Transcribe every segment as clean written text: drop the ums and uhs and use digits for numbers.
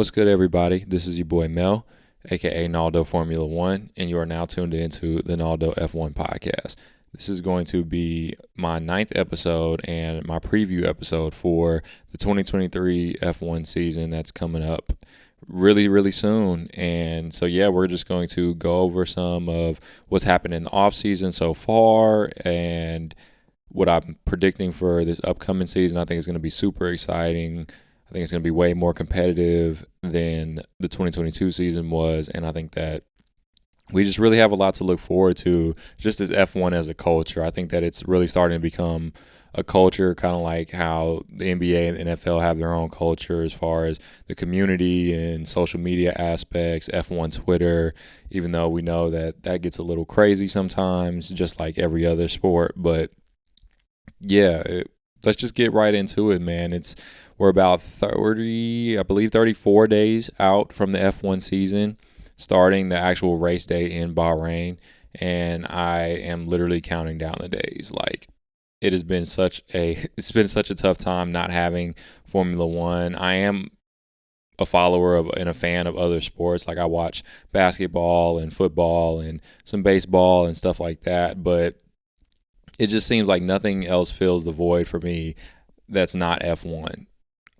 What's good, everybody? This is your boy Mel, aka Naldo Formula One, and you are now tuned into the Naldo F1 podcast. This is going to be my 9th episode and my preview episode for the 2023 F1 season that's coming up really, really soon. And so, we're just going to go over some of what's happened in the off season so far and what I'm predicting for this upcoming season. I think it's going to be super exciting. I think it's going to be way more competitive than the 2022 season was, and I think that we just really have a lot to look forward to just as F1 as a culture. I think that it's really starting to become a culture, kind of like how the NBA and the NFL have their own culture as far as the community and social media aspects, F1 Twitter, even though we know that that gets a little crazy sometimes, just like every other sport. But let's just get right into it, man. We're about 34 days out from the F1 season, starting the actual race day in Bahrain, and I am literally counting down the days. Like, it's been such a tough time not having Formula One. I am a follower of and a fan of other sports. Like, I watch basketball and football and some baseball and stuff like that, but it just seems like nothing else fills the void for me that's not F1.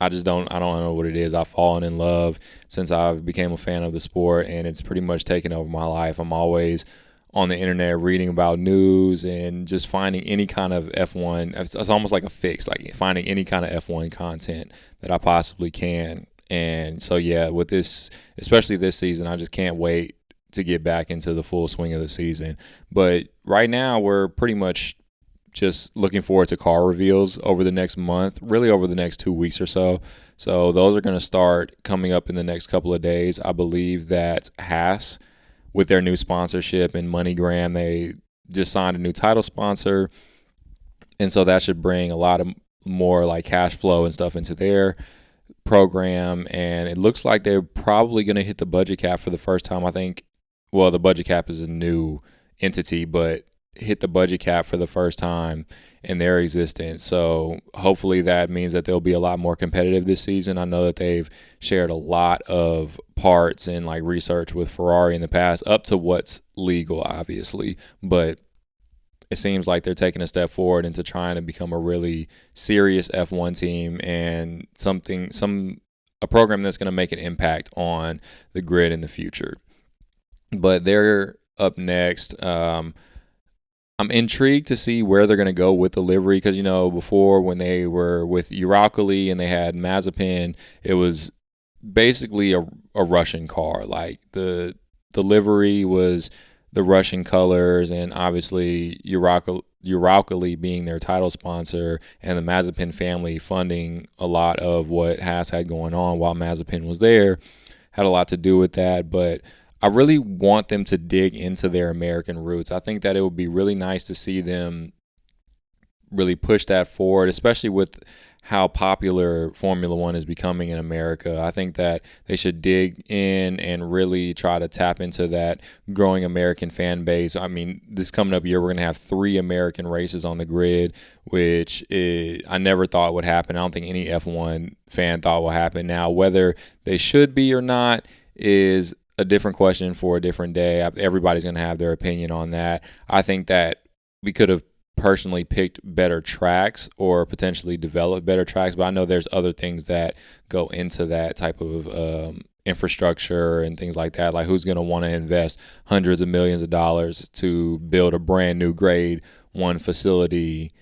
I don't know what it is. I've fallen in love since I've became a fan of the sport, and it's pretty much taken over my life. I'm always on the internet reading about news and just finding any kind of F1. It's almost like a fix, like finding any kind of F1 content that I possibly can. And so, with this, especially this season, I just can't wait to get back into the full swing of the season. But right now, we're pretty much just looking forward to car reveals over the next month, really over the next 2 weeks or so. So those are going to start coming up in the next couple of days. I believe that Haas, with their new sponsorship and MoneyGram, they just signed a new title sponsor. And so that should bring a lot of more like cash flow and stuff into their program. And it looks like they're probably going to hit the budget cap for the first time. I think, well, the budget cap is a new entity, but hit the budget cap for the first time in their existence. So hopefully that means that they'll be a lot more competitive this season. I know that they've shared a lot of parts and like research with Ferrari in the past, up to what's legal, obviously, but it seems like they're taking a step forward into trying to become a really serious F1 team and a program that's going to make an impact on the grid in the future. But they're up next. I'm intrigued to see where they're going to go with the livery because, before when they were with Uralkali and they had Mazepin, it was basically a Russian car. Like the livery was the Russian colors, and obviously Uralkali being their title sponsor and the Mazepin family funding a lot of what Haas had going on while Mazepin was there had a lot to do with that. But I really want them to dig into their American roots. I think that it would be really nice to see them really push that forward, especially with how popular Formula One is becoming in America. I think that they should dig in and really try to tap into that growing American fan base. I mean, this coming up year, we're going to have 3 American races on the grid, which I never thought would happen. I don't think any F1 fan thought would happen. Now, whether they should be or not is a different question for a different day. Everybody's going to have their opinion on that. I think that we could have personally picked better tracks or potentially developed better tracks, but I know there's other things that go into that type of infrastructure and things like that. Like, who's going to want to invest hundreds of millions of dollars to build a brand new grade 1 facility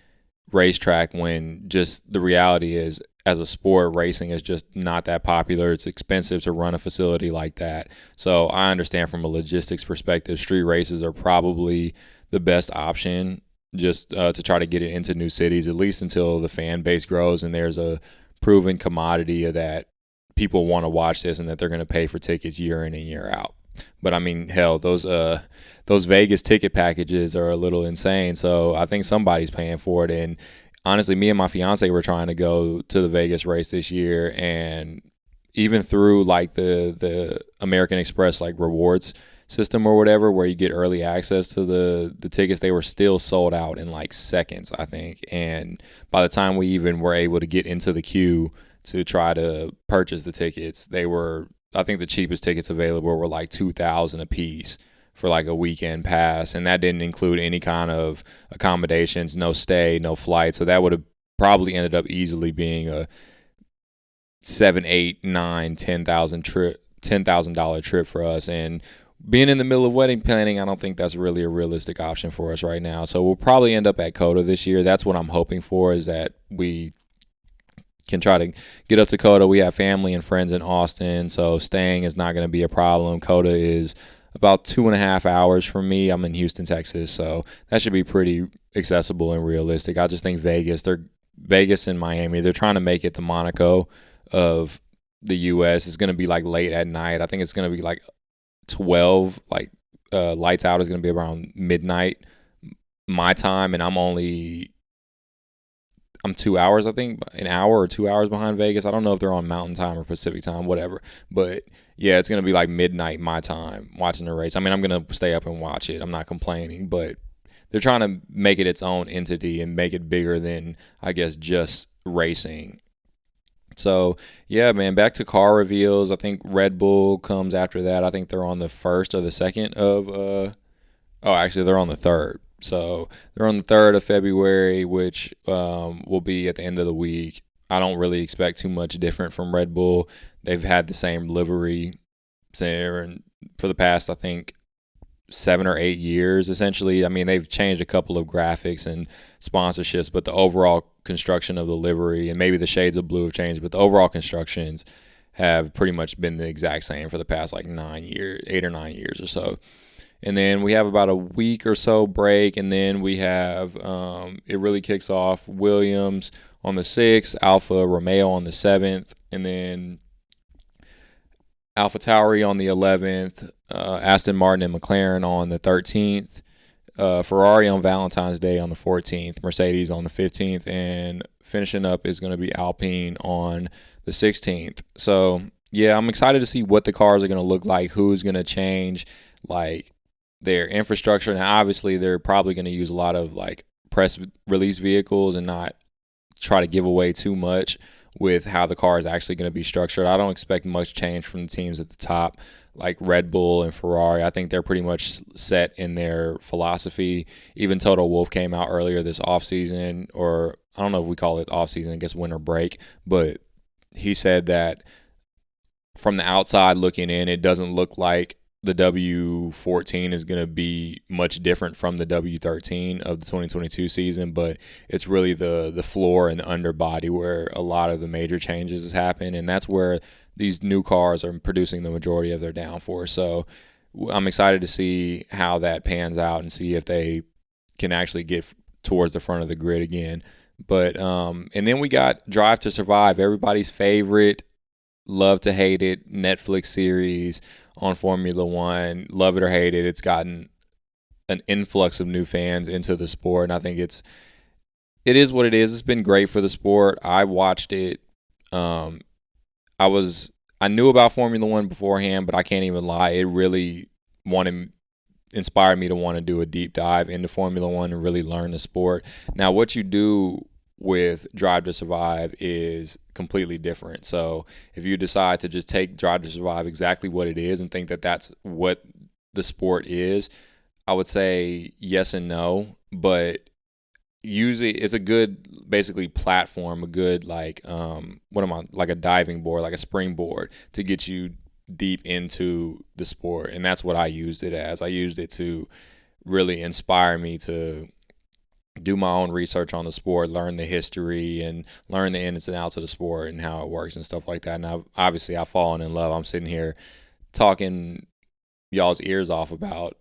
racetrack when just the reality is, as a sport, racing is just not that popular. It's expensive to run a facility like that. So I understand from a logistics perspective, street races are probably the best option just to try to get it into new cities, at least until the fan base grows and there's a proven commodity that people want to watch this and that they're going to pay for tickets year in and year out. But I mean, hell, those Vegas ticket packages are a little insane. So I think somebody's paying for it. And honestly, me and my fiance were trying to go to the Vegas race this year, and even through like the American Express like rewards system or whatever, where you get early access to the tickets, they were still sold out in like seconds, I think. And by the time we even were able to get into the queue to try to purchase the tickets. I think the cheapest tickets available were like 2,000 a piece for like a weekend pass, and that didn't include any kind of accommodations, no stay, no flight. So that would have probably ended up easily being a 7, 8, 9, 10,000 trip, $10,000 trip for us. And being in the middle of wedding planning, I don't think that's really a realistic option for us right now. So we'll probably end up at COTA this year. That's what I'm hoping for, is that we can try to get up to COTA. We have family and friends in Austin, so staying is not going to be a problem. COTA is about 2.5 hours from me. I'm in Houston, Texas, so that should be pretty accessible and realistic. I just think Vegas and Miami, they're trying to make it the Monaco of the U.S. It's going to be like late at night. I think it's going to be like 12, like lights out is going to be around midnight my time, and I'm 2 hours, I think, an hour or 2 hours behind Vegas. I don't know if they're on Mountain Time or Pacific Time, whatever. But yeah, it's going to be like midnight my time watching the race. I mean, I'm going to stay up and watch it. I'm not complaining, but they're trying to make it its own entity and make it bigger than, I guess, just racing. So, yeah, man, back to car reveals. I think Red Bull comes after that. I think they're on the 1st or the 2nd of actually, they're on the 3rd. So they're on the 3rd of February, which will be at the end of the week. I don't really expect too much different from Red Bull. They've had the same livery for the past, I think, 7 or 8 years, essentially. I mean, they've changed a couple of graphics and sponsorships, but the overall construction of the livery, and maybe the shades of blue have changed, but the overall constructions have pretty much been the exact same for the past like 8 or 9 years or so. And then we have about a week or so break, and then we have it really kicks off Williams on the 6th, Alfa Romeo on the 7th, and then AlphaTauri on the 11th, Aston Martin and McLaren on the 13th, Ferrari on Valentine's Day on the 14th, Mercedes on the 15th, and finishing up is going to be Alpine on the 16th. So, yeah, I'm excited to see what the cars are going to look like, who's going to change, like, their infrastructure. And obviously, they're probably going to use a lot of, like, press release vehicles and not try to give away too much with how the car is actually going to be structured. I don't expect much change from the teams at the top, like Red Bull and Ferrari. I think they're pretty much set in their philosophy. Even Toto Wolff came out earlier this offseason, or I don't know if we call it offseason, I guess winter break, but he said that from the outside looking in, it doesn't look like the W14 is going to be much different from the W13 of the 2022 season, but it's really the floor and the underbody where a lot of the major changes has happened, and that's where these new cars are producing the majority of their downforce. So I'm excited to see how that pans out and see if they can actually get towards the front of the grid again. But and then we got Drive to Survive, everybody's favorite, love to hate it Netflix series on Formula One. Love it or hate it, it's gotten an influx of new fans into the sport, and I think it is what it is. It's been great for the sport. I watched it. I knew about Formula One beforehand, but I can't even lie, it really inspired me to want to do a deep dive into Formula One and really learn the sport. Now, what you do with Drive to Survive is completely different. So if you decide to just take Drive to Survive exactly what it is and think that that's what the sport is, I would say yes and no. But usually it's a good, basically, platform, a good, like, like a diving board, like a springboard to get you deep into the sport. And that's what I used it as. I used it to really inspire me to do my own research on the sport, learn the history, and learn the ins and outs of the sport and how it works and stuff like that. And I've fallen in love. I'm sitting here talking y'all's ears off about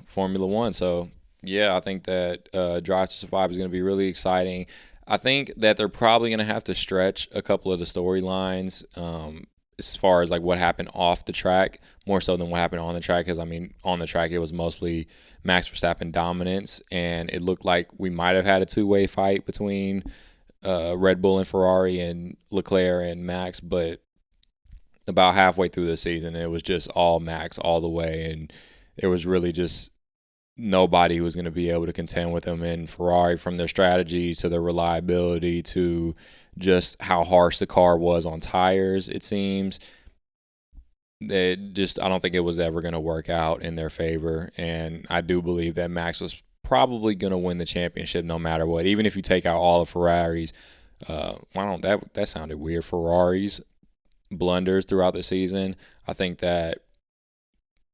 Formula One. So, yeah, I think that Drive to Survive is going to be really exciting. I think that they're probably going to have to stretch a couple of the storylines as far as like what happened off the track, more so than what happened on the track. Because, I mean, on the track, it was mostly Max Verstappen dominance, and it looked like we might have had a two-way fight between Red Bull and Ferrari and Leclerc and Max, but about halfway through the season, it was just all Max all the way, and it was really just nobody who was going to be able to contend with them. And Ferrari, from their strategies to their reliability to just how harsh the car was on tires, it seems. I don't think it was ever going to work out in their favor. And I do believe that Max was probably going to win the championship no matter what. Even if you take out all of Ferrari's, that sounded weird. Ferrari's blunders throughout the season, I think that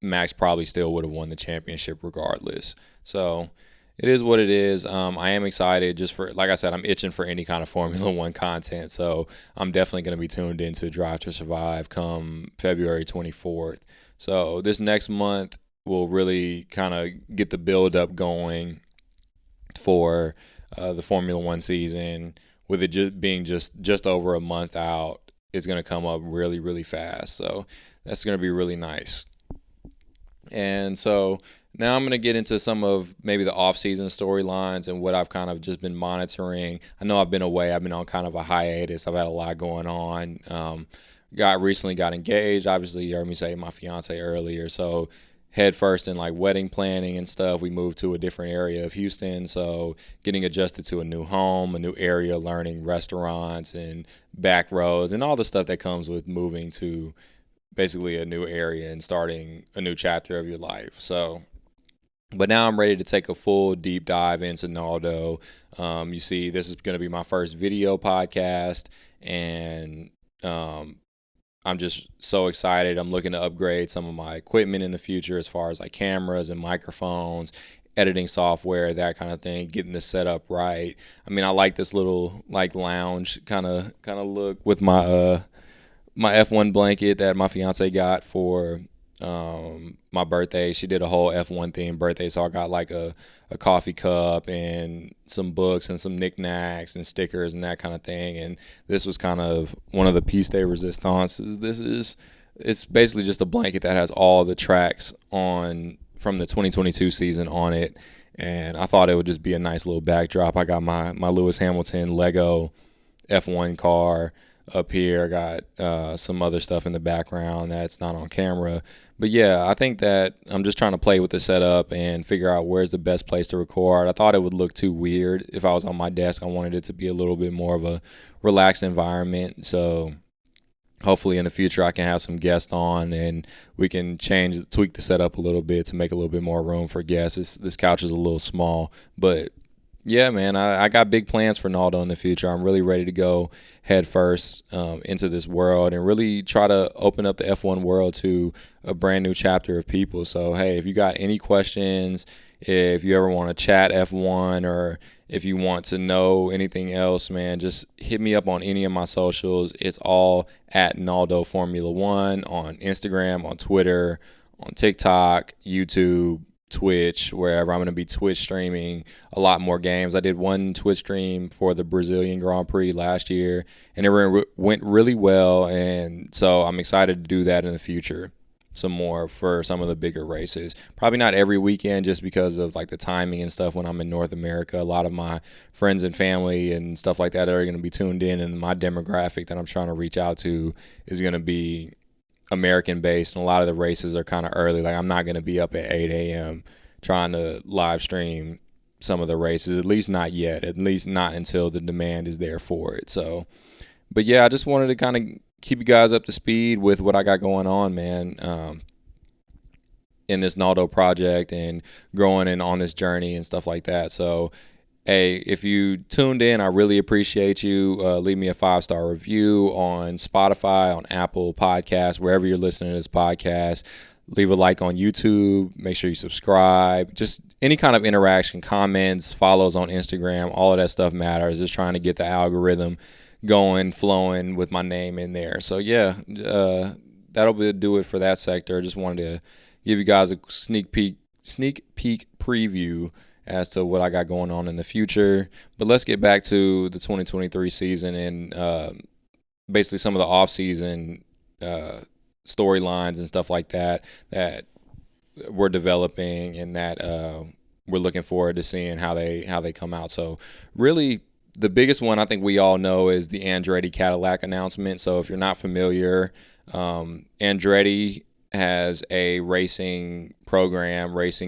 Max probably still would have won the championship regardless. So it is what it is. I am excited just for, like I said, I'm itching for any kind of Formula One content. So I'm definitely going to be tuned into Drive to Survive come February 24th. So this next month will really kind of get the build up going for the Formula One season. With it just being just over a month out, it's going to come up really, really fast. So that's going to be really nice. And so now I'm going to get into some of maybe the off-season storylines and what I've kind of just been monitoring. I know I've been away. I've been on kind of a hiatus. I've had a lot going on. Recently got engaged. Obviously, you heard me say my fiance earlier. So head first in like wedding planning and stuff. We moved to a different area of Houston. So getting adjusted to a new home, a new area, learning restaurants and back roads and all the stuff that comes with moving to basically a new area and starting a new chapter of your life. So, but now I'm ready to take a full deep dive into Naldo. You see, this is going to be my first video podcast, and I'm just so excited. I'm looking to upgrade some of my equipment in the future as far as like cameras and microphones, editing software, that kind of thing, getting the setup right. I mean, I like this little like lounge kind of look with my my F1 blanket that my fiance got for my birthday. She did a whole F1 themed birthday, so I got like a coffee cup and some books and some knickknacks and stickers and that kind of thing. And this was kind of one of the piece de resistances. It's basically just a blanket that has all the tracks on from the 2022 season on it. And I thought it would just be a nice little backdrop. I got my Lewis Hamilton Lego F1 car up here. I got some other stuff in the background that's not on camera. But yeah, I think that I'm just trying to play with the setup and figure out where's the best place to record. I thought it would look too weird if I was on my desk. I wanted it to be a little bit more of a relaxed environment. So hopefully in the future I can have some guests on and we can tweak the setup a little bit to make a little bit more room for guests. This couch is a little small, but yeah, man, I got big plans for Naldo in the future. I'm really ready to go head first into this world and really try to open up the F1 world to a brand new chapter of people. So, hey, if you got any questions, if you ever want to chat F1 or if you want to know anything else, man, just hit me up on any of my socials. It's all at Naldo Formula One on Instagram, on Twitter, on TikTok, YouTube, Twitch, wherever. I'm going to be Twitch streaming a lot more games. I did one Twitch stream for the Brazilian Grand Prix last year, and it went really well, and so I'm excited to do that in the future some more for some of the bigger races. Probably not every weekend just because of like the timing and stuff when I'm in North America. A lot of my friends and family and stuff like that are going to be tuned in, and my demographic that I'm trying to reach out to is going to be American based, and a lot of the races are kind of early. Like I'm not going to be up at 8 a.m. trying to live stream some of the races, at least not yet, at least not until the demand is there for it. So, but yeah, I just wanted to kind of keep you guys up to speed with what I got going on, man, in this Naldo project and growing and on this journey and stuff like that. So, hey, if you tuned in, I really appreciate you. Leave me a 5-star review on Spotify, on Apple Podcasts, wherever you're listening to this podcast. Leave a like on YouTube. Make sure you subscribe. Just any kind of interaction, comments, follows on Instagram, all of that stuff matters. Just trying to get the algorithm going, flowing with my name in there. So, yeah, that'll do it for that sector. Just wanted to give you guys a sneak peek preview as to what I got going on in the future. But let's get back to the 2023 season and basically some of the off-season storylines and stuff like that we're developing and that we're looking forward to seeing how they come out. So really the biggest one I think we all know is the Andretti Cadillac announcement. So if you're not familiar, Andretti has a racing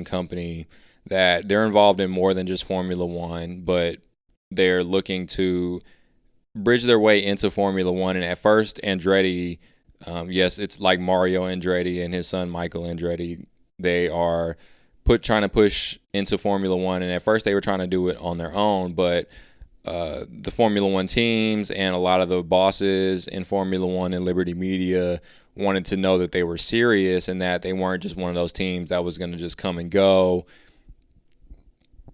company that they're involved in more than just Formula One, but they're looking to bridge their way into Formula One. And at first, Andretti, yes, it's like Mario Andretti and his son Michael Andretti. They are trying to push into Formula One, and at first they were trying to do it on their own, but the Formula One teams and a lot of the bosses in Formula One and Liberty Media wanted to know that they were serious and that they weren't just one of those teams that was going to just come and go.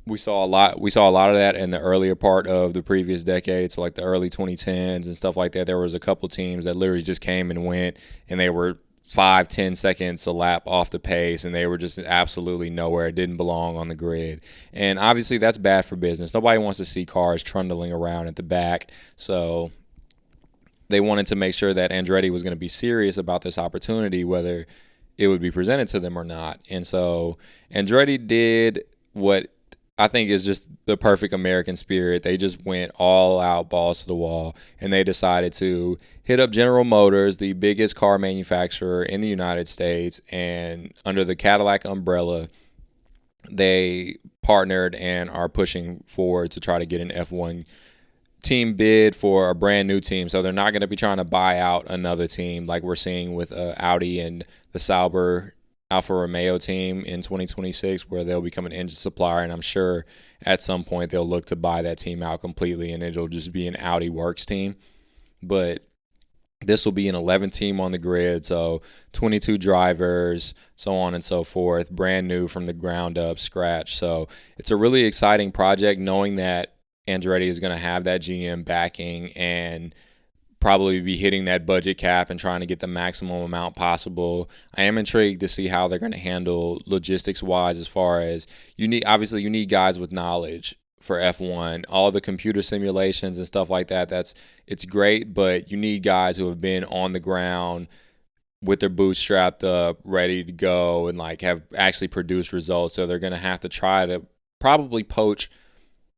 We saw a lot of that in the earlier part of the previous decade, so like the early 2010s and stuff like that. There was a couple teams that literally just came and went, and they were 5-10 seconds a lap off the pace, and they were just absolutely nowhere. It didn't belong on the grid. And obviously that's bad for business. Nobody wants to see cars trundling around at the back. So they wanted to make sure that Andretti was going to be serious about this opportunity, whether it would be presented to them or not. And so Andretti did what I think is just the perfect American spirit. They just went all out, balls to the wall, and they decided to hit up General Motors, the biggest car manufacturer in the United States, and under the Cadillac umbrella, they partnered and are pushing forward to try to get an F1 team bid for a brand new team. So they're not going to be trying to buy out another team like we're seeing with Audi and the Sauber Alfa Romeo team in 2026, where they'll become an engine supplier, and I'm sure at some point they'll look to buy that team out completely and it'll just be an Audi Works team. But this will be an 11 team on the grid, so 22 drivers, so on and so forth, brand new from the ground up, scratch. So it's a really exciting project, knowing that Andretti is going to have that GM backing and probably be hitting that budget cap and trying to get the maximum amount possible. I am intrigued to see how they're going to handle logistics wise, as far as you need guys with knowledge for F1. All the computer simulations and stuff like that, it's great, but you need guys who have been on the ground with their boots strapped up, ready to go, and like have actually produced results. So they're going to have to try to probably poach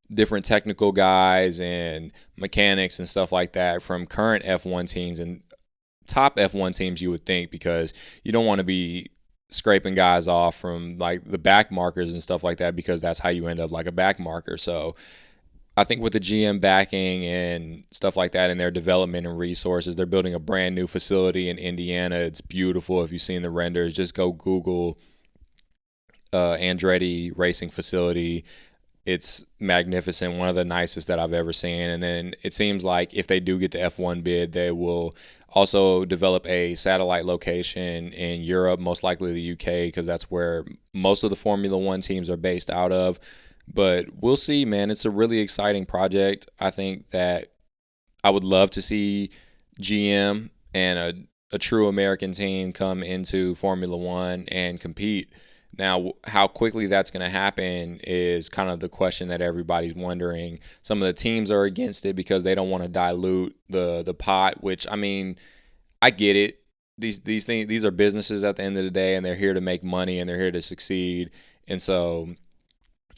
different technical guys and mechanics and stuff like that from current F1 teams and top F1 teams, you would think, because you don't want to be scraping guys off from like the back markers and stuff like that, because that's how you end up like a back marker. So I think with the GM backing and stuff like that and their development and resources, they're building a brand new facility in Indiana. It's beautiful. If you've seen the renders, just go Google Andretti Racing Facility. It's magnificent, one of the nicest that I've ever seen. And then it seems like if they do get the F1 bid, they will also develop a satellite location in Europe, most likely the UK, because that's where most of the Formula One teams are based out of. But we'll see, man. It's a really exciting project. I think that I would love to see GM and a true American team come into Formula One and compete. Now, how quickly that's going to happen is kind of the question that everybody's wondering. Some of the teams are against it because they don't want to dilute the pot, which, I mean, I get it. These are businesses at the end of the day, and they're here to make money and they're here to succeed. And so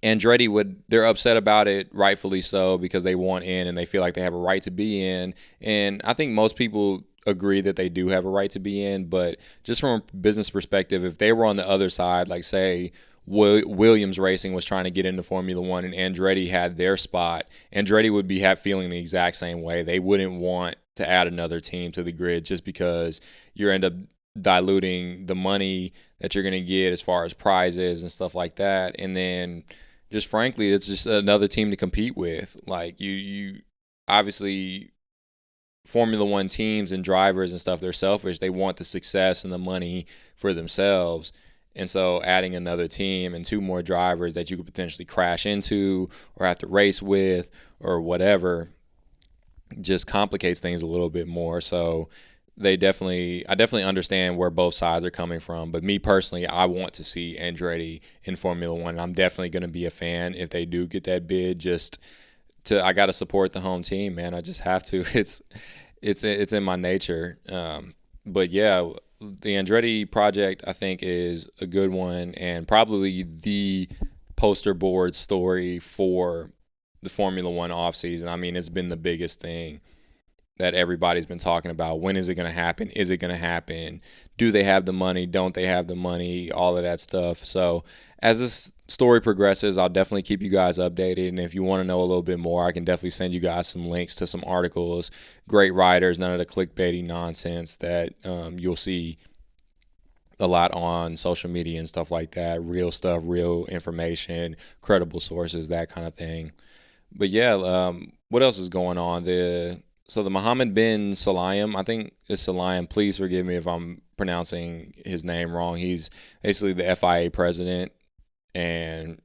Andretti they're upset about it, rightfully so, because they want in and they feel like they have a right to be in. And I think most people agree that they do have a right to be in, but just from a business perspective, if they were on the other side, like say Williams Racing was trying to get into Formula One and Andretti had their spot, Andretti would be feeling the exact same way. They wouldn't want to add another team to the grid just because you end up diluting the money that you're going to get as far as prizes and stuff like that. And then just frankly, it's just another team to compete with. Like you obviously, Formula One teams and drivers and stuff, they're selfish. They want the success and the money for themselves. And so adding another team and two more drivers that you could potentially crash into or have to race with or whatever just complicates things a little bit more. So I definitely understand where both sides are coming from. But me personally, I want to see Andretti in Formula One. And I'm definitely going to be a fan if they do get that bid. I got to support the home team, man. I just have to. It's in my nature. But yeah, the Andretti project I think is a good one and probably the poster board story for the Formula One offseason. I mean, it's been the biggest thing that everybody's been talking about. When is it going to happen? Is it going to happen? Do they have the money? Don't they have the money? All of that stuff. So as this story progresses, I'll definitely keep you guys updated. And if you want to know a little bit more, I can definitely send you guys some links to some articles, great writers, none of the clickbaity nonsense that you'll see a lot on social media and stuff like that. Real stuff, real information, credible sources, that kind of thing. But yeah, what else is going on? So the Mohammed bin Salayem, I think it's Salayem. Please forgive me if I'm pronouncing his name wrong. He's basically the FIA president, and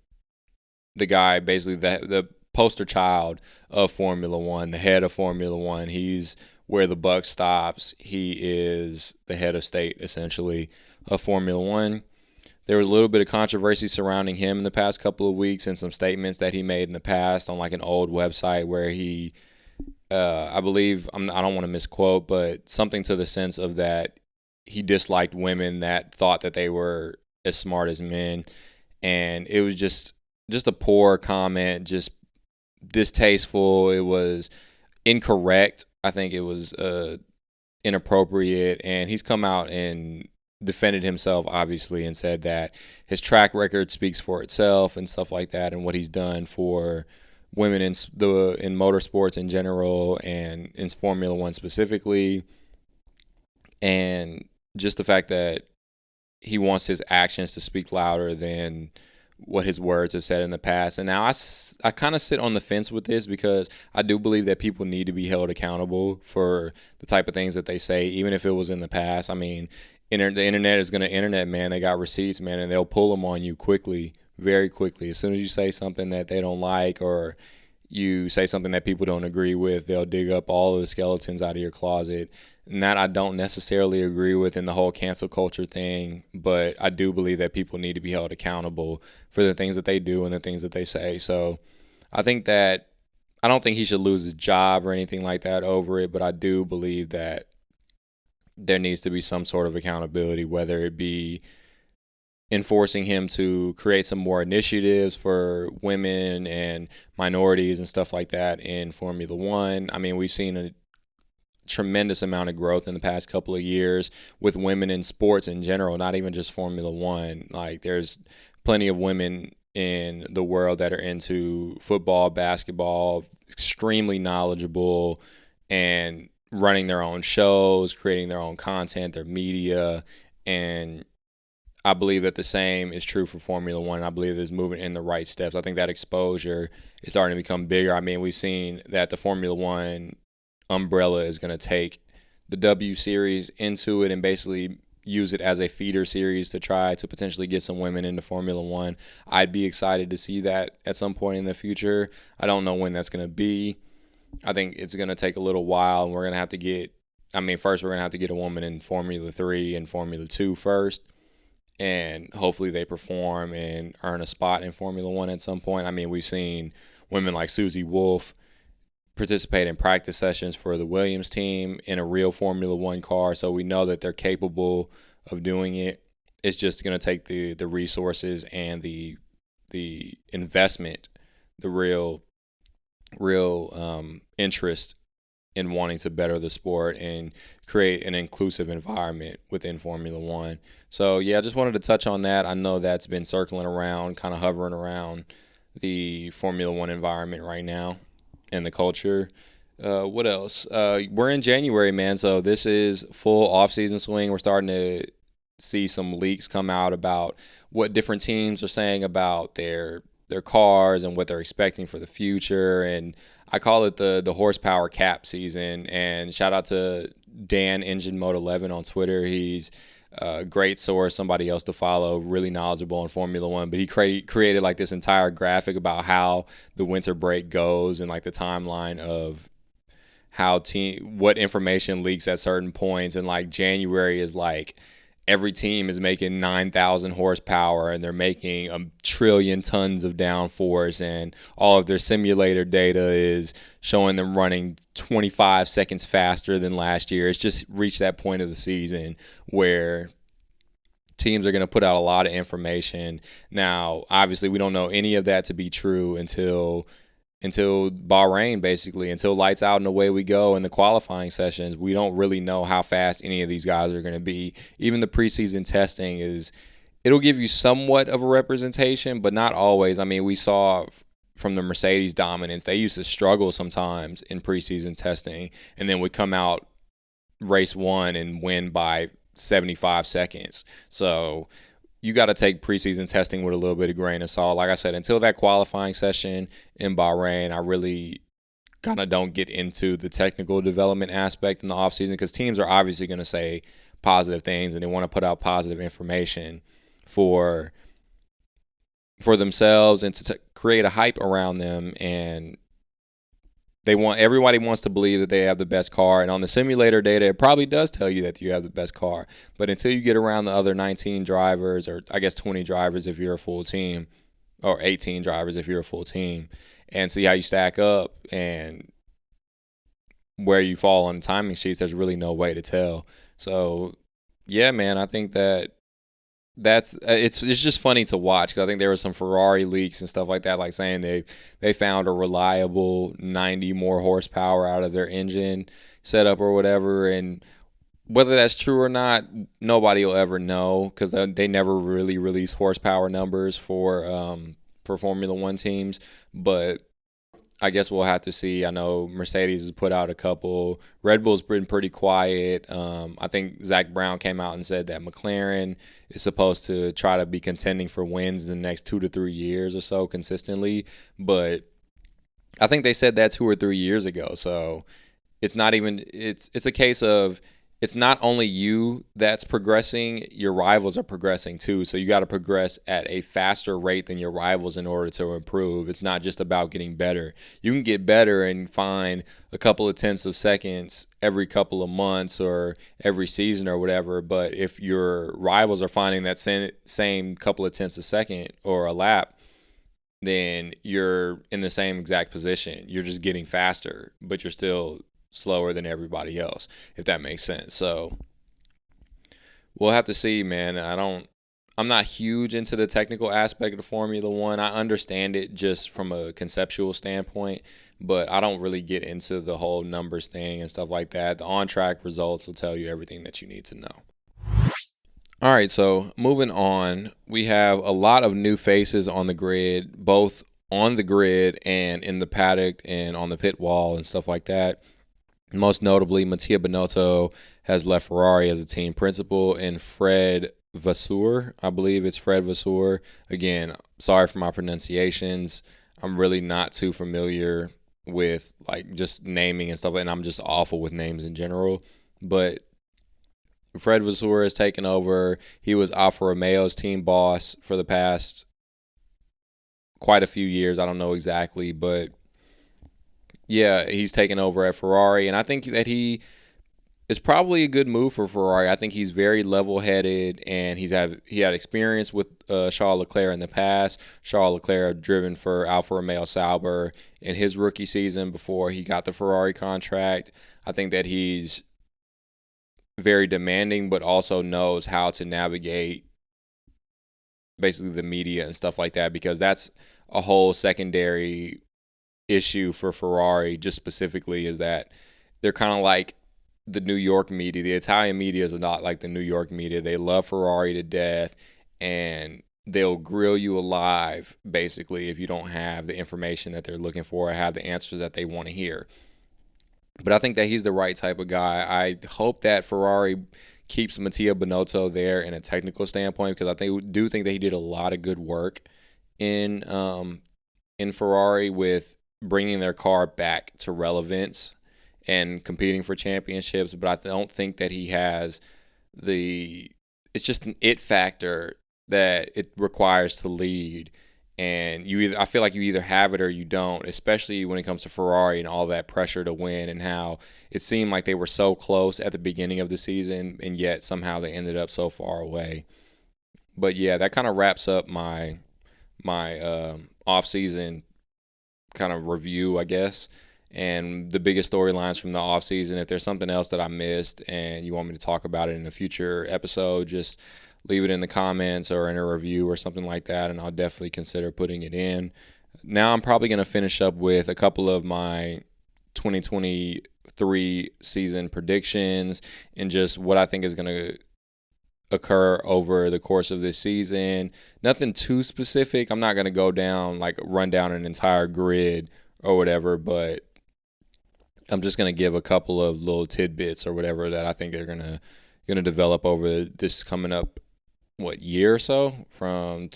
the guy, basically the poster child of Formula One, the head of Formula One. He's where the buck stops. He is the head of state, essentially, of Formula One. There was a little bit of controversy surrounding him in the past couple of weeks and some statements that he made in the past on like an old website where he, I believe, I don't want to misquote, but something to the sense of that he disliked women that thought that they were as smart as men. And it was just a poor comment, just distasteful. It was incorrect. I think it was inappropriate. And he's come out and defended himself, obviously, and said that his track record speaks for itself and stuff like that, and what he's done for women in motorsports in general and in Formula One specifically, and just the fact that he wants his actions to speak louder than what his words have said in the past. And now I kind of sit on the fence with this, because I do believe that people need to be held accountable for the type of things that they say, even if it was in the past. I mean, the internet is going to internet, man. They got receipts, man, and they'll pull them on you quickly, very quickly. As soon as you say something that they don't like, or you say something that people don't agree with, they'll dig up all of the skeletons out of your closet. And that I don't necessarily agree with in the whole cancel culture thing, but I do believe that people need to be held accountable for the things that they do and the things that they say. So I don't think he should lose his job or anything like that over it, but I do believe that there needs to be some sort of accountability, whether it be enforcing him to create some more initiatives for women and minorities and stuff like that in Formula One. I mean, we've seen a tremendous amount of growth in the past couple of years with women in sports in general, not even just Formula One. Like, there's plenty of women in the world that are into football, basketball, extremely knowledgeable, and running their own shows, creating their own content, their media. And I believe that the same is true for Formula One. I believe it's moving in the right steps. I think that exposure is starting to become bigger. I mean, we've seen that the Formula One umbrella is going to take the W Series into it and basically use it as a feeder series to try to potentially get some women into Formula One. I'd be excited to see that at some point in the future. I don't know when that's going to be. I think it's going to take a little while, and we're going to have to get, first we're going to have to get a woman in Formula 3 and Formula 2 first, and hopefully they perform and earn a spot in Formula 1 at some point. I mean, we've seen women like Susie Wolf participate in practice sessions for the Williams team in a real Formula 1 car, so we know that they're capable of doing it. It's just going to take the resources and the investment, the real interest in wanting to better the sport and create an inclusive environment within Formula One. So yeah, I just wanted to touch on that. I know that's been circling around, kind of hovering around the Formula One environment right now and the culture. What else? We're in January, man, so this is full off-season swing. We're starting to see some leaks come out about what different teams are saying about their cars and what they're expecting for the future. And I call it the horsepower cap season. And shout out to Dan Engine Mode 11 on Twitter. He's a great source, somebody else to follow, really knowledgeable in Formula One. But he created like this entire graphic about how the winter break goes and like the timeline of how what information leaks at certain points. And like January is like every team is making 9,000 horsepower and they're making 1 trillion tons of downforce, and all of their simulator data is showing them running 25 seconds faster than last year. It's just reached that point of the season where teams are going to put out a lot of information. Now, obviously, we don't know any of that to be true until until Bahrain, basically, until lights out and away we go in the qualifying sessions. We don't really know how fast any of these guys are going to be. Even the preseason testing it'll give you somewhat of a representation, but not always. I mean, we saw from the Mercedes dominance, they used to struggle sometimes in preseason testing and then would come out race one and win by 75 seconds. So you got to take preseason testing with a little bit of grain of salt. Like I said, until that qualifying session in Bahrain, I really kind of don't get into the technical development aspect in the offseason because teams are obviously going to say positive things and they want to put out positive information for themselves and to create a hype around them. And everybody wants to believe that they have the best car, and on the simulator data, it probably does tell you that you have the best car. But until you get around the other 19 drivers, or I guess 20 drivers if you're a full team, or 18 drivers if you're a full team, and see how you stack up and where you fall on the timing sheets, there's really no way to tell. So, yeah, man, I think it's just funny to watch because I think there were some Ferrari leaks and stuff like that, like saying they found a reliable 90 more horsepower out of their engine setup or whatever, and whether that's true or not, nobody will ever know because they never really release horsepower numbers for Formula One teams. But I guess we'll have to see. I know Mercedes has put out a couple. Red Bull's been pretty quiet. I think Zach Brown came out and said that McLaren is supposed to try to be contending for wins in the next 2 to 3 years or so consistently. But I think they said that 2 or 3 years ago. So it's not even – it's a case of it's not only you that's progressing, your rivals are progressing too. So you got to progress at a faster rate than your rivals in order to improve. It's not just about getting better. You can get better and find a couple of tenths of seconds every couple of months or every season or whatever. But if your rivals are finding that same couple of tenths of second or a lap, then you're in the same exact position. You're just getting faster, but you're still slower than everybody else, if that makes sense. So we'll have to see, man. I'm not huge into the technical aspect of Formula One. I understand it just from a conceptual standpoint, but I don't really get into the whole numbers thing and stuff like that. The on-track results will tell you everything that you need to know. All right, so moving on, we have a lot of new faces on the grid, both on the grid and in the paddock and on the pit wall and stuff like that. Most notably, Mattia Binotto has left Ferrari as a team principal, and Fred Vasseur, I believe it's Fred Vasseur. Again, sorry for my pronunciations. I'm really not too familiar with like just naming and stuff, and I'm just awful with names in general. But Fred Vasseur has taken over. He was Alfa Romeo's team boss for the past quite a few years. I don't know exactly, but yeah, he's taken over at Ferrari, and I think that he is probably a good move for Ferrari. I think he's very level-headed, and he had experience with Charles Leclerc in the past. Charles Leclerc driven for Alfa Romeo Sauber in his rookie season before he got the Ferrari contract. I think that he's very demanding, but also knows how to navigate basically the media and stuff like that, because that's a whole secondary issue for Ferrari just specifically, is that they're kind of like the New York media. The Italian media is not like the New York media. They love Ferrari to death, and they'll grill you alive basically if you don't have the information that they're looking for or have the answers that they want to hear. But I think that he's the right type of guy. I hope that Ferrari keeps Mattia Binotto there in a technical standpoint, because I do think that he did a lot of good work in Ferrari with bringing their car back to relevance and competing for championships. But I don't think that he has it's just an it factor that it requires to lead. And I feel like you either have it or you don't, especially when it comes to Ferrari and all that pressure to win, and how it seemed like they were so close at the beginning of the season, and yet somehow they ended up so far away. But yeah, that kind of wraps up my off-season kind of review, I guess, and the biggest storylines from the offseason. If there's something else that I missed and you want me to talk about it in a future episode, just leave it in the comments or in a review or something like that, and I'll definitely consider putting it in. now I'm probably going to finish up with a couple of my 2023 season predictions and just what I think is going to occur over the course of this season. Nothing too specific. I'm not going to go down, like run down an entire grid or whatever, but I'm just going to give a couple of little tidbits or whatever that I think are going to develop over this coming up year or so, from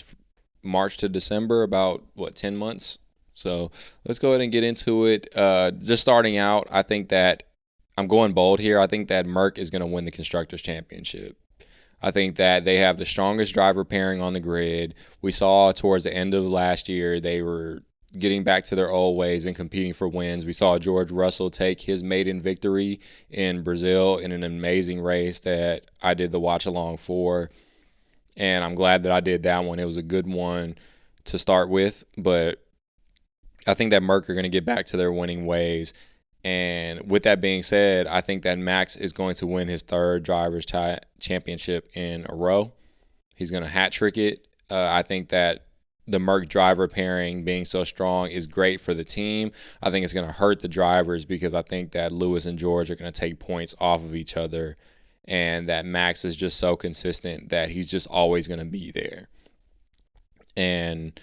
March to December, about 10 months. So let's go ahead and get into it. Just starting out, I think that I'm going bold here. I think that Merc is going to win the Constructors Championship. I think that they have the strongest driver pairing on the grid. We saw towards the end of last year they were getting back to their old ways and competing for wins. We saw George Russell take his maiden victory in Brazil in an amazing race that I did the watch along for. And I'm glad that I did that one. It was a good one to start with. But I think that Merc are going to get back to their winning ways. And with that being said, I think that Max is going to win his third Drivers' Championship in a row. He's going to hat trick it. I think that the Merc driver pairing being so strong is great for the team. I think it's going to hurt the drivers because I think that Lewis and George are going to take points off of each other, and that Max is just so consistent that he's just always going to be there. And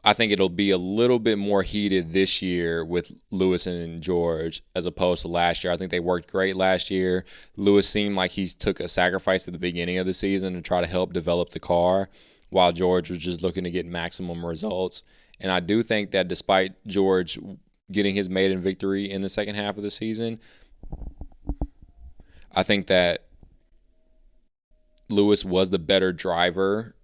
I think it'll be a little bit more heated this year with Lewis and George as opposed to last year. I think they worked great last year. Lewis seemed like he took a sacrifice at the beginning of the season to try to help develop the car, while George was just looking to get maximum results. And I do think that despite George getting his maiden victory in the second half of the season, I think that Lewis was the better driver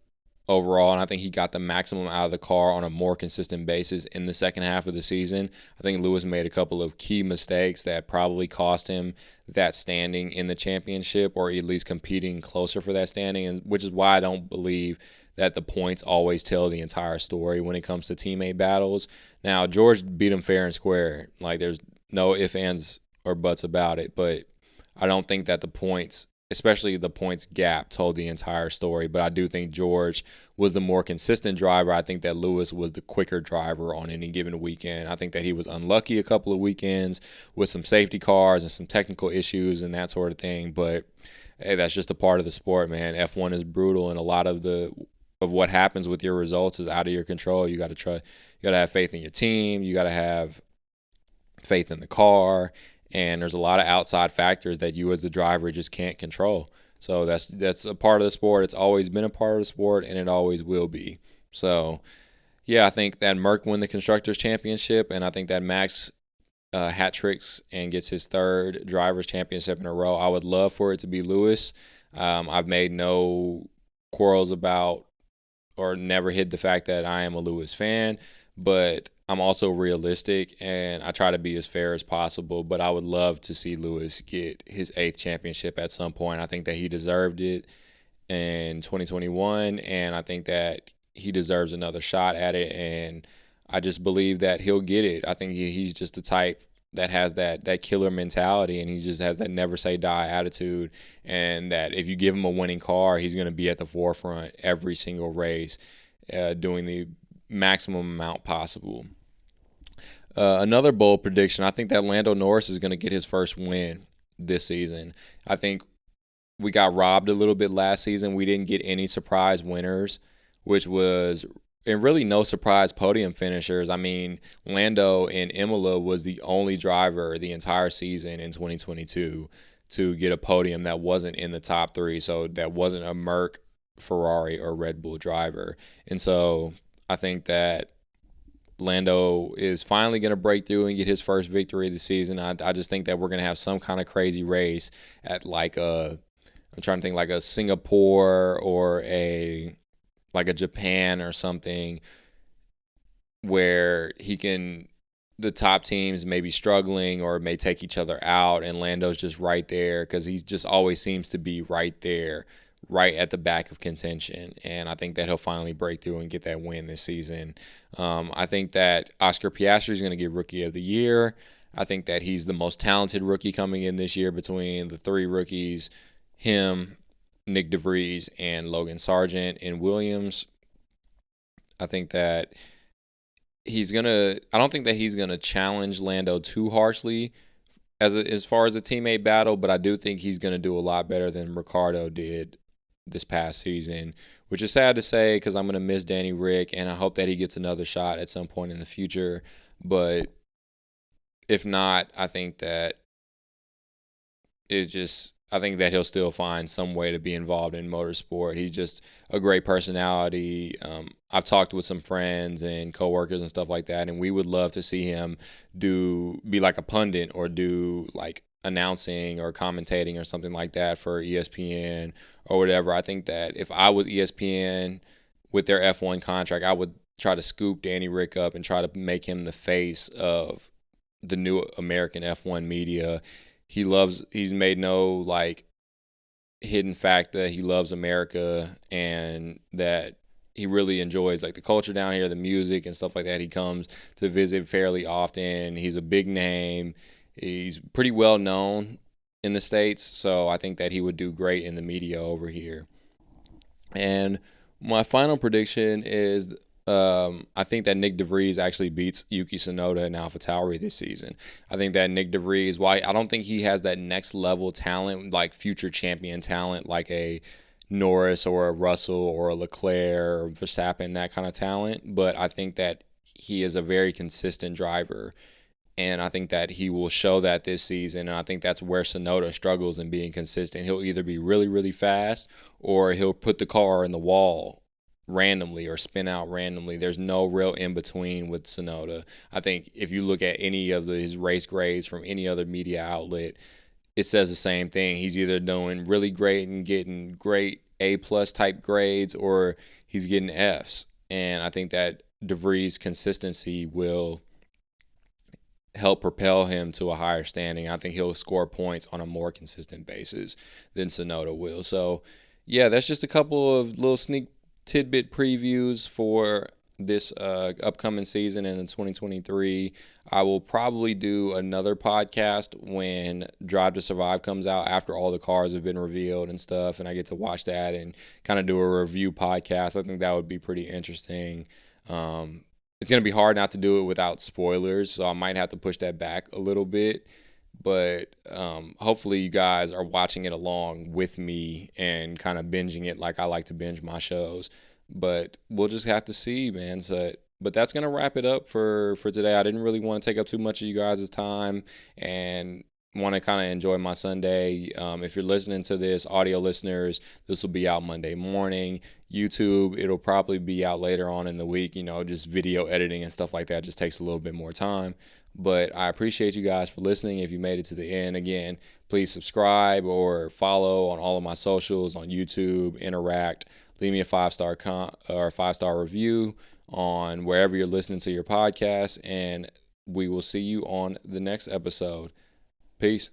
overall, and I think he got the maximum out of the car on a more consistent basis in the second half of the season. I think Lewis made a couple of key mistakes that probably cost him that standing in the championship, or at least competing closer for that standing, and which is why I don't believe that the points always tell the entire story when it comes to teammate battles. Now, George beat him fair and square. Like, there's no ifs, ands, or buts about it, but I don't think that the points, especially the points gap, told the entire story. But I do think George was the more consistent driver. I think that Lewis was the quicker driver on any given weekend. I think that he was unlucky a couple of weekends with some safety cars and some technical issues and that sort of thing. But hey, that's just a part of the sport, man. F1 is brutal, and a lot of what happens with your results is out of your control. You got to try. You got to have faith in your team. You got to have faith in the car. And there's a lot of outside factors that you as the driver just can't control. So that's a part of the sport. It's always been a part of the sport, and it always will be. So, yeah, I think that Merc won the Constructors Championship, and I think that Max hat tricks and gets his third Drivers' Championship in a row. I would love for it to be Lewis. I've made no quarrels about or never hid the fact that I am a Lewis fan, but I'm also realistic, and I try to be as fair as possible. But I would love to see Lewis get his 8th championship at some point. I think that he deserved it in 2021, and I think that he deserves another shot at it, and I just believe that he'll get it. I think he's just the type that has that killer mentality, and he just has that never say die attitude, and that if you give him a winning car, he's going to be at the forefront every single race, doing the maximum amount possible. Another bold prediction, I think that Lando Norris is going to get his first win this season. I think we got robbed a little bit last season. We didn't get any surprise winners, which was, and really no surprise podium finishers. I mean, Lando in Imola was the only driver the entire season in 2022 to get a podium that wasn't in the top 3. So that wasn't a Merc, Ferrari, or Red Bull driver. And so I think that Lando is finally going to break through and get his first victory of the season. I just think that we're going to have some kind of crazy race at I'm trying to think, like a Singapore or a Japan or something, where the top teams may be struggling or may take each other out, and Lando's just right there because he just always seems to be right there, right at the back of contention. And I think that he'll finally break through and get that win this season. I think that Oscar Piastri is going to get Rookie of the Year. I think that he's the most talented rookie coming in this year between the 3 rookies, him, Nick DeVries, and Logan Sargent in Williams. I think that I don't think that he's gonna challenge Lando too harshly as far as a teammate battle, but I do think he's gonna do a lot better than Ricardo did this past season, which is sad to say because I'm gonna miss Danny Rick, and I hope that he gets another shot at some point in the future. But if not, I think that he'll still find some way to be involved in motorsport. He's just a great personality. I've talked with some friends and coworkers and stuff like that, and we would love to see him be like a pundit or do like announcing or commentating or something like that for ESPN or whatever. I think that if I was ESPN with their F1 contract, I would try to scoop Danny Rick up and try to make him the face of the new American F1 media. He's made no like hidden fact that he loves America and that he really enjoys like the culture down here, the music and stuff like that. He comes to visit fairly often. He's a big name. He's pretty well known in the States, so I think that he would do great in the media over here. And my final prediction is I think that Nick DeVries actually beats Yuki Tsunoda in AlphaTauri this season. I think that Nick DeVries, why I don't think he has that next level talent, like future champion talent, like a Norris or a Russell or a Leclerc or Verstappen, that kind of talent. But I think that he is a very consistent driver. And I think that he will show that this season. And I think that's where Tsunoda struggles in being consistent. He'll either be really, really fast or he'll put the car in the wall randomly or spin out randomly. There's no real in between with Tsunoda. I think if you look at any of his race grades from any other media outlet, it says the same thing. He's either doing really great and getting great A plus type grades or he's getting Fs. And I think that DeVries' consistency will help propel him to a higher standing. I think he'll score points on a more consistent basis than Tsunoda will. So, yeah, that's just a couple of little sneak tidbit previews for this upcoming season and in 2023. I will probably do another podcast when Drive to Survive comes out after all the cars have been revealed and stuff, and I get to watch that and kind of do a review podcast. I think that would be pretty interesting. It's going to be hard not to do it without spoilers, so I might have to push that back a little bit. But hopefully you guys are watching it along with me and kind of binging it like I like to binge my shows. But we'll just have to see, man. But that's going to wrap it up for today. I didn't really want to take up too much of you guys' time and want to kind of enjoy my Sunday. If you're listening to this, audio listeners, this will be out Monday morning. YouTube, it'll probably be out later on in the week. Just video editing and stuff like that just takes a little bit more time. But I appreciate you guys for listening. If you made it to the end, again, please subscribe or follow on all of my socials on YouTube, interact, leave me a 5-star or a 5-star review on wherever you're listening to your podcast, and we will see you on the next episode. Peace.